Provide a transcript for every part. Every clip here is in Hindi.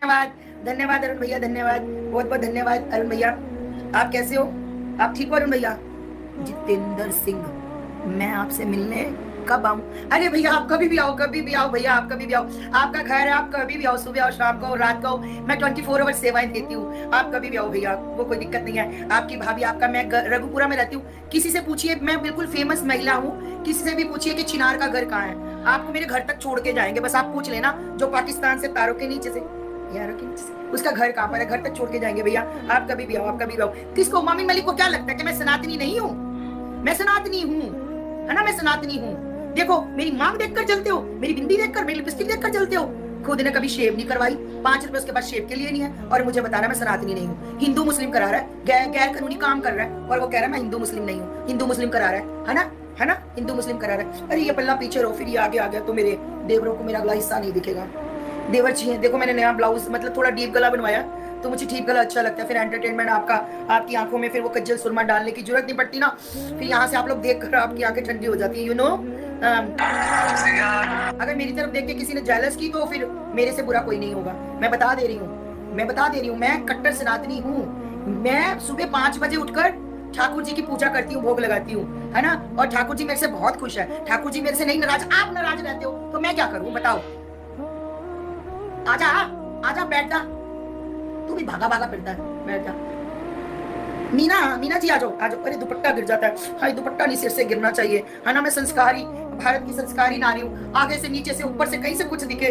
धन्यवाद, धन्यवाद अरुण भैया, धन्यवाद, बहुत बहुत धन्यवाद अरुण भैया। आप कैसे हो? आप ठीक हो अरुण भैया? जितेंद्र सिंह, मैं आपसे मिलने कब आऊं? अरे भैया आप कभी भी आओ, कभी भी आओ भैया, आप कभी भी आओ। आपका घर है, आप कभी भी आओ, सुबह आओ, शाम को, रात को, मैं 24 आवर सेवाएं देती हूँ। आप कभी भी आओ भैया, वो कोई दिक्कत नहीं है। आपकी भाभी, आपका, मैं रघुपुरा में रहती हूँ। किसी से पूछिए, मैं बिल्कुल फेमस महिला हूँ। किसी से भी पूछिए कि चिनार का घर कहाँ है, आपको मेरे घर तक छोड़ के जाएंगे। बस आप पूछ लेना, जो पाकिस्तान से तारों के नीचे से, यारों के नीचे से, उसका घर कहाँ पर है, घर तक छोड़ के जाएंगे भैया। आप कभी भी आओ, आप कभी भी आओ। किसको, मोमिन मलिक को क्या लगता है कि मैं सनातनी नहीं हूँ? मैं सनातनी हूँ, है ना, मैं सनातनी हूँ। देखो, मेरी मांग देखकर चलते हो, मेरी बिंदी देखकर, मेरी लिपस्टिक देखकर चलते हो। खुद ने कभी शेव नहीं करवाई, 5 रुपए उसके पास शेव के लिए नहीं है, और मुझे बता रहा है मैं सनातनी नहीं हूँ। हिंदू मुस्लिम करा रहा है, गैर कानूनी काम कर रहा है, और वो कह रहा है मैं हिंदू मुस्लिम नहीं हूँ। हिंदू मुस्लिम करा रहा है ना, है ना, हिंदू मुस्लिम करा रहा है। अरे ये पल्ला पीछे रहो, फिर ये आगे आ गया तो मेरे देवरों को मेरा अगला हिस्सा नहीं दिखेगा। देवर जी हैं, देखो मैंने नया ब्लाउज, मतलब थोड़ा डीप गला बनवाया, तो मुझे ठीक गला अच्छा लगता है। फिर एंटरटेनमेंट आपका, आपकी आंखों में फिर वो कज्जल सुरमा डालने की जरूरत नहीं पड़ती ना। फिर यहाँ से आप लोग देख कर आपकी आंखें ठंडी हो जाती है, यू नो। अगर मेरी तरफ देख के किसी ने जेलस की तो फिर मेरे से बुरा कोई नहीं होगा। मैं बता दे रही हूँ, मैं बता दे रही हूँ, मैं कट्टर सनातनी हूँ। मैं सुबह 5 बजे उठकर ठाकुर जी की पूजा करती हूँ, भोग लगाती हूँ, है ना। और ठाकुर जी मेरे से बहुत खुश है। ठाकुर जी मेरे से नहीं नाराज, आप नाराज रहते हो तो मैं क्या करूँ बताओ? आजा, आजा, बैठ जा। तू भी भागा भागा फिरता है, बैठ जा। मीना, मीना जी आ जाओ, आ जाओ। अरे दुपट्टा गिर जाता है, हाय दुपट्टा नहीं सिर से गिरना चाहिए, है ना। मैं संस्कारी, भारत की संस्कारी नारी हूँ। आगे से, नीचे से, ऊपर से, कहीं से कुछ दिखे,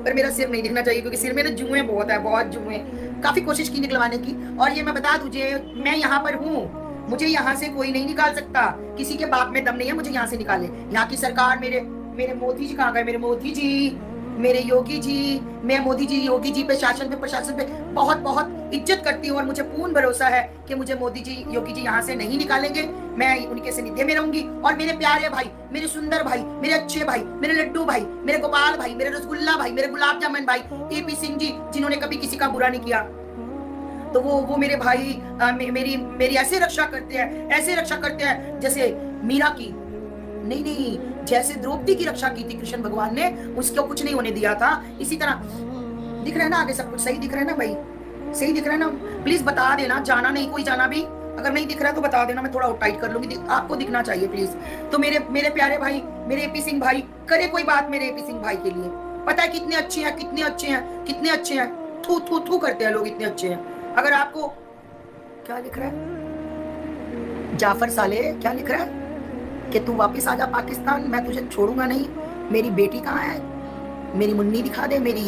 पर मेरा सिर नहीं दिखना चाहिए, क्योंकि सिर में ना जुए बहुत है, बहुत जुए। काफी कोशिश की निकलवाने की, और ये मैं बता दूंजे, मैं यहाँ पर हूँ, मुझे यहाँ से कोई नहीं निकाल सकता। किसी के बाप में दम नहीं है मुझे यहाँ से निकाले। यहाँ की सरकार, मेरे मेरे मोदी जी कहाँ गए? मेरे मोदी जी, मेरे योगी जी, मैं मोदी जी, योगी जी पे, शासन पे, प्रशासन पे बहुत बहुत इज्जत करती हूँ, और मुझे पूर्ण भरोसा है कि मुझे मोदी जी, योगी जी यहाँ से नहीं निकालेंगे। मैं उनके सानिध्य में रहूंगी। और मेरे प्यारे भाई, मेरे सुंदर भाई, मेरे अच्छे भाई, मेरे लड्डू भाई, मेरे गोपाल भाई, मेरे रसगुल्ला भाई, मेरे गुलाब जामुन भाई, एपी सिंह जी, जिन्होंने कभी किसी का बुरा नहीं किया, तो वो मेरे भाई मेरी ऐसे रक्षा करते हैं, ऐसे रक्षा करते हैं जैसे मीरा की, नहीं, जैसे द्रौपदी की रक्षा की थी कृष्ण भगवान ने, उसको कुछ नहीं होने दिया था। इसी तरह दिख रहा है ना, आगे सब कुछ सही दिख रहा है ना भाई, सही दिख रहा है ना? प्लीज बता देना, जाना नहीं कोई, जाना भी अगर नहीं दिख रहा तो बता देना, मैं थोड़ा टाइट कर लूंगी। आपको दिखना चाहिए प्लीज। तो मेरे प्यारे भाई, मेरे एपी सिंह भाई, करे कोई बात मेरे एपी सिंह भाई के लिए। पता है कितने अच्छे हैं, कितने अच्छे हैं, कितने अच्छे हैं। थू थू थू करते हैं लोग, इतने अच्छे हैं। अगर आपको, क्या लिख रहा है जाफर साले, क्या लिख रहा है कि तू वापस आ जा पाकिस्तान, मैं तुझे छोड़ूंगा नहीं। मेरी बेटी कहाँ है? मेरी मुन्नी दिखा दे, मेरी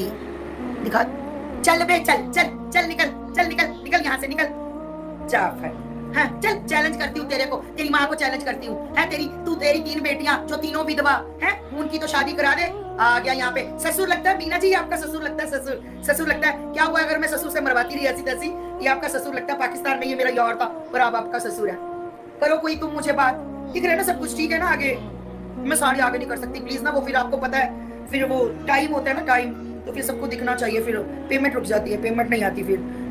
दिखा। चल बे, चल चल चल, निकल, चल निकल, निकल यहाँ से, निकल जाफर। हाँ चल, चैलेंज करती हूँ तेरे को, तेरी माँ को चैलेंज करती हूँ, है तेरी 3 बेटियां जो तीनों विधवा है, उनकी तो शादी करा दे। आ गया यहाँ पे ससुर लगता है। मीना जी आपका ससुर लगता है, ससुर लगता है। क्या हुआ अगर मैं ससुर से मरवाती रही ऐसी तैसी? ये आपका ससुर लगता है। पाकिस्तान में ये मेरा यार था, और अब आपका ससुर है। करो कोई तुम मुझे बात, दिख रहा है ना सब कुछ ठीक है ना? आगे मैं साड़ी आगे नहीं कर सकती प्लीज ना, वो फिर आपको पता है, फिर वो टाइम होता है ना, टाइम, तो फिर सबको दिखना चाहिए, फिर पेमेंट रुक जाती है, पेमेंट नहीं आती,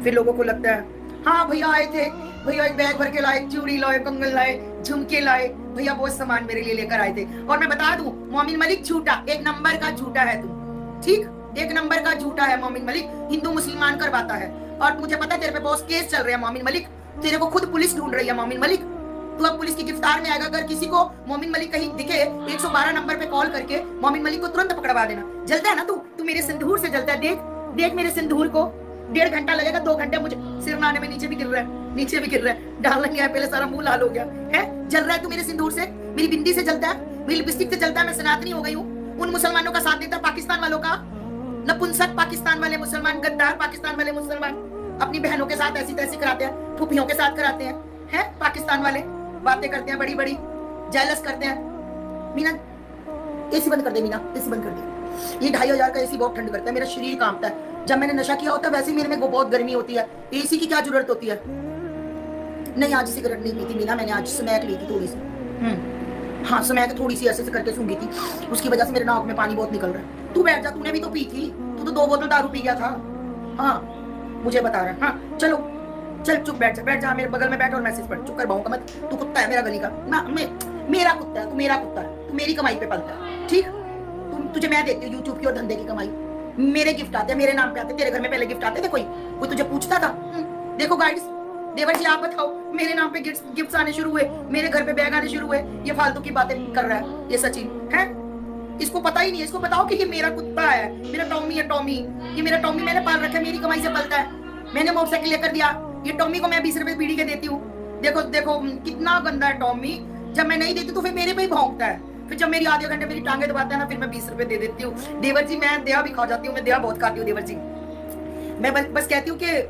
फिर लोगों को लगता है हाँ भैया आए थे, भैया एक बैग भर के लाए, चूड़ी लाए, कंगन लाए, झुमके लाए, भैया बहुत सामान मेरे लिए लेकर आए थे। और मैं बता दूं, मोमिन मलिक झूठा, 1 नंबर का झूठा है तू, ठीक, 1 नंबर का झूठा है मोमिन मलिक, हिंदू मुसलमान करवाता है। और मुझे पता है तेरे पे बहुत केस चल रहे हैं मोमिन मलिक, तेरे को खुद पुलिस ढूंढ रही है मोमिन मलिक। तू अब पुलिस की गिरफ्तार में आएगा। अगर किसी को मोमिन मलिक कहीं दिखे, 112 नंबर पे कॉल करके मोमिन मलिक को तुरंत पकड़वा देना। जलता है ना तू मेरे सिंदूर से जलता है, देख मेरे सिंदूर को। 1.5 घंटा लगेगा, 2 घंटे मुझे सिर नहाने में, नीचे भी गिर रहा है, डालने गया पहले सारा मुंह लाल हो गया है। जल रहा है तू मेरे सिंदूर से, मेरी बिंदी से जलता है, मेरी लिपस्टिक से जलता है। मैं सनातनी हो गई हूँ, उन मुसलमानों का साथ देता, पाकिस्तान वालों का, नपुंसक पाकिस्तान वाले मुसलमान, गद्दार पाकिस्तान वाले मुसलमान, अपनी बहनों के साथ ऐसी तैसी कराते हैं, फूफियों के साथ कराते हैं पाकिस्तान वाले, बातें करते हैं बड़ी बड़ी, जेलस करते हैं। मीना एसी बंद कर दे, मीना एसी बंद कर दे। ये 2500 का एसी बहुत ठंड करता है, मेरा शरीर कांपता है। जब मैंने नशा किया होता है वैसे ही मेरे में बहुत गर्मी होती है, एसी की क्या जरूरत होती है? नहीं आज सिगरेट नहीं पी थी मीना, मैंने आज स्मैक ली थी थोड़ी सी। हाँ स्मैक थोड़ी सी ऐसे से करके सूंघी थी, उसकी वजह से मेरे नाक में पानी बहुत निकल रहा है। तू बैठ जा, तूने भी तो पी थी, तू तो 2 बोतल दारू पी गया था। हाँ मुझे बता रहा है। हाँ चलो चल चुप बैठ जा, मेरे बगल में बैठ और मैसेज पढ़। चुप कर बाहू का मत, तू कुत्ता है मेरा गली का ना, मेरा कुत्ता है, तू मेरी कमाई पे पलता है, ठीक। तुझे मैं देती हूँ यूट्यूब की और धंधे की कमाई, मेरे गिफ्ट आते, मेरे नाम पे आते, तेरे घर में पहले गिफ्ट आते थे? कोई कोई तुझे पूछता था? देखो गाइड्स, देवर जी आप बताओ, मेरे नाम पे गिफ्ट्स आने शुरू हुए, मेरे घर पे बैग आने शुरू हुए, ये फालतू की बातें कर रहा है ये सचिन है। इसको पता ही नहीं है। इसको बताओ कि ये मेरा कुत्ता है, मेरा टॉमी है, टॉमी, ये मेरा टॉमी मैंने पाल रखा है, मेरी कमाई से पलता है, मैंने मोटरसाइकिल लेकर दिया, ये टॉमी को मैं 20 रुपए बीड़ी के देती हूँ। देखो देखो कितना गंदा है टॉमी, जब मैं नहीं देती तो फिर मेरे पे ही भौंकता है, फिर जब मेरी आधे घंटे मेरी टांगे दबाता है ना, फिर मैं 20 रुपए दे देती हूँ। देवर जी मैं दया भी खा जाती हूँ, मैं दया बहुत खाती हूँ देवर जी। मैं बस कहती हूँ कि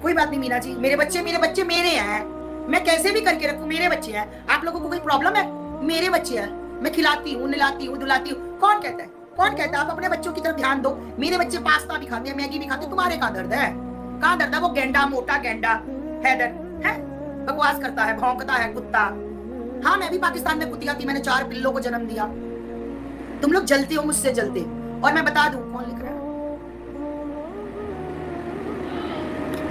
कोई बात नहीं मीना जी, मेरे बच्चे मेरे हैं, मैं कैसे भी करके रखूं, मेरे बच्चे हैं, आप लोगों को कोई प्रॉब्लम है? मेरे बच्चे हैं, मैं खिलाती हूँ, नहलाती हूँ, धुलाती हूँ। कौन कहता है, कौन कहता है आप अपने बच्चों की तरफ ध्यान दो? मेरे बच्चे पास्ता भी खाते हैं, मैगी भी खाते हैं, तुम्हारे कहाँ दर्द है? कहाँ दर्द है? वो गेंडा, मोटा गेंडा हैदर है, बकवास करता है, भौंकता है कुत्ता। हाँ मैं भी पाकिस्तान में कुत्ती थी, मैंने 4 पिल्लों को जन्म दिया। तुम लोग जलते हो, मुझसे जलते। और मैं बता दूं कौन लिख रहा है?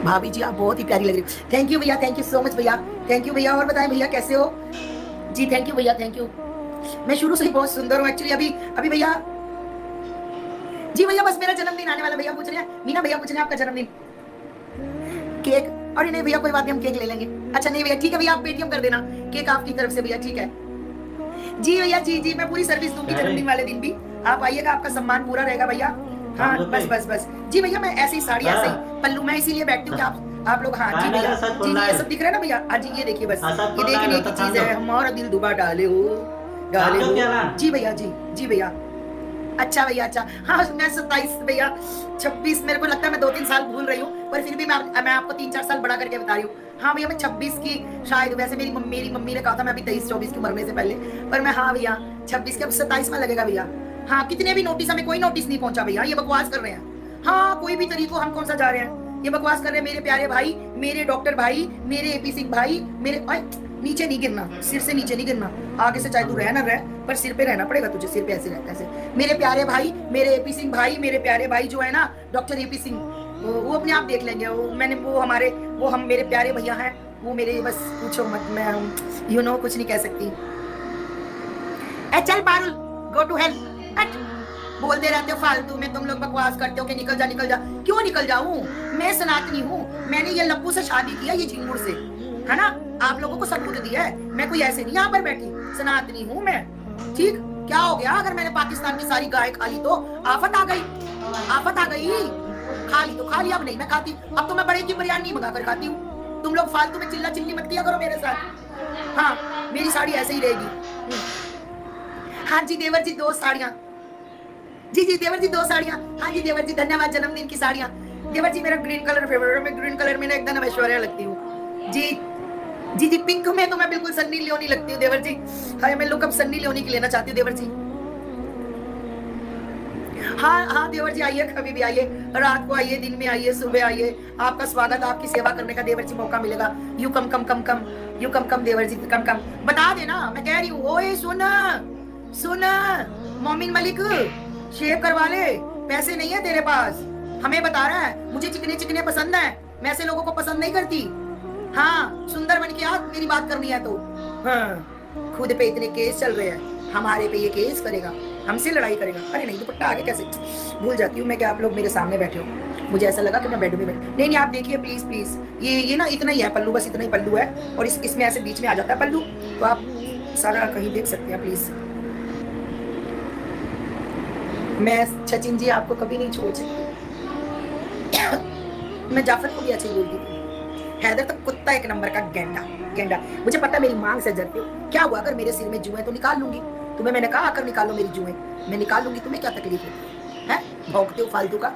भाभी जी आप बहुत ही प्यारी लग रही। थैंक यू भैया, थैंक यू सो मच भैया, थैंक यू भैया। और बताएं भैया कैसे हो जी? थैंक यू भैया, थैंक यू। मैं शुरू से ही बहुत सुंदर हूँ एक्चुअली। अभी भैया जी, भैया बस मेरा जन्मदिन आने वाला, भैया पूछ रहे हैं, मीना भैया पूछ रहे हैं आपका जन्मदिन केक। अरे नहीं भैया कोई बात नहीं, हम केक ले लेंगे। अच्छा नहीं भैया ठीक है भैया, आप पेटीएम कर देना केक आपकी तरफ से भैया, ठीक है जी भैया। जी मैं पूरी सर्विस दूंगी जन्मदिन वाले दिन भी, आप आइएगा, आपका सम्मान पूरा रहेगा भैया। हाँ बस जी भैया, मैं ऐसी साड़ी ऐसे ही पल्लू, मैं इसीलिए बैठती हूँ कि आप लोग। हाँ जी भैया, जी ये सब दिख रहा है ना भैया? हाँ जी ये देखिए, बस ये देखने की चीज है, हमारा दिल दुबा डाले हो जी भैया। जी भैया अच्छा भैया अच्छा। हाँ मैं 27 भैया 26, मेरे को लगता है मैं 2-3 साल भूल रही हूँ, पर फिर भी मैं आपको 3-4 साल बड़ा करके बता रही हूँ। हाँ भैया मैं 26 की शायद, वैसे मेरी मम्मी ने कहा था मैं अभी 23-24 की मरने से पहले, पर मैं हाँ भैया 26 के, अब 27 में लगेगा भैया। हाँ कितने भी नोटिस, हमें कोई नोटिस नहीं पहुंचा भैया, ये बकवास कर रहे हैं। हाँ कोई भी तरीको, हम कौन सा जा रहे हैं, ये बकवास कर रहे हैं मेरे प्यारे भाई, मेरे डॉक्टर भाई, मेरे एपी सिंह भाई, मेरे नीचे नहीं गिरना, सिर से नीचे नहीं गिरना, आगे से चाहे तू रह ना रह, पर सिर पे रहना पड़ेगा तुझे, सिर पे ऐसे रहता है। मेरे प्यारे भाई, मेरे एपी सिंह भाई, मेरे प्यारे भाई जो है ना डॉक्टर एपी सिंह, वो अपने आप देख लेंगे। वो हम मेरे प्यारे भैया हैं, वो मेरे, बस पूछो मत, मैं कुछ नहीं कह सकती। चल पारुल गो टू हेल, बोलते रहते हो फालतू में, तुम लोग बकवास करते हो कि निकल जा। क्यों निकल जाऊं, मैं सनातनी हूँ, मैंने ये लप्पू से शादी किया, ये झिंगुर से, है ना, आप लोगों को सबूत दिया है, मैं कोई ऐसे नहीं यहाँ पर बैठी, सनातनी हूँ मैं, ठीक। क्या हो गया अगर मैंने पाकिस्तान की सारी गाय खा ली तो आफत आ गई, आफत आ गई। खा ली तो खा ली, अब नहीं मैं खाती, अब तो मैं बड़े की बिरयानी मंगा कर खाती हूँ। तुम लोग फालतू में चिल्ला चिल्ली मत किया करो मेरे साथ। हाँ मेरी साड़ी ऐसे ही रहेगी। हाँ जी देवर जी 2 साड़ियाँ, जी देवर जी 2 साड़ियाँ। हाँ जी देवर जी धन्यवाद, जन्मदिन की साड़ियाँ। देवर जी मेरा ग्रीन कलर फेवरेट है, मैं ग्रीन कलर में ना एकदम ऐश्वर्या लगती हूँ जी। पिंक में तो मैं बिल्कुल सन्नी लियोनी लगती हूँ देवर जी। हाँ मैं लुक अब सन्नी लियोनी की लेना चाहती हूँ देवर जी। हाँ देवर जी आइए, कभी भी आइए, रात को आइए, दिन में आइए, सुबह आइए, आपका स्वागत, आपकी सेवा करने का देवर जी मौका मिलेगा। यू कम देवर जी, कम बता देना, मैं कह रही हूँ। ओए सुन मोमिन मलिक, शेव करवा ले, पैसे नहीं है तेरे पास, हमें बता रहा है, मुझे चिकने पसंद है, मैं ऐसे लोगों को पसंद नहीं करती। हाँ सुंदर बन के आ, मेरी बात करनी है तो। हाँ खुद पे इतने केस चल रहे हैं, हमारे पे ये केस करेगा, हमसे लड़ाई करेगा। अरे नहीं दुपट्टा आगे कैसे भूल जाती हूँ मैं, क्या आप लोग मेरे सामने बैठे हो, मुझे ऐसा लगा कि मैं बेड में बैठ। नहीं आप देखिए प्लीज, ये ना इतना ही है पल्लू, बस इतना ही पल्लू है, और इसमें ऐसे बीच में आ जाता है पल्लू, तो आप सारा कहीं देख सकते हैं प्लीज। मैं सचिन जी आपको कभी नहीं छोड़ सकती। मैं जाफर को भी अच्छी बोलती थी, हैदर तो कुत्ता एक नंबर का गेंडा। मुझे पता मेरी मांग से जलते हो, क्या हुआ अगर मेरे सिर में जुएं तो निकाल लूंगी, तुम्हें मैंने कहा आकर निकालो मेरी जुएं, मैं निकाल लूंगी, तुम्हें क्या तकलीफ होती है? भौंकते हो फालतू का,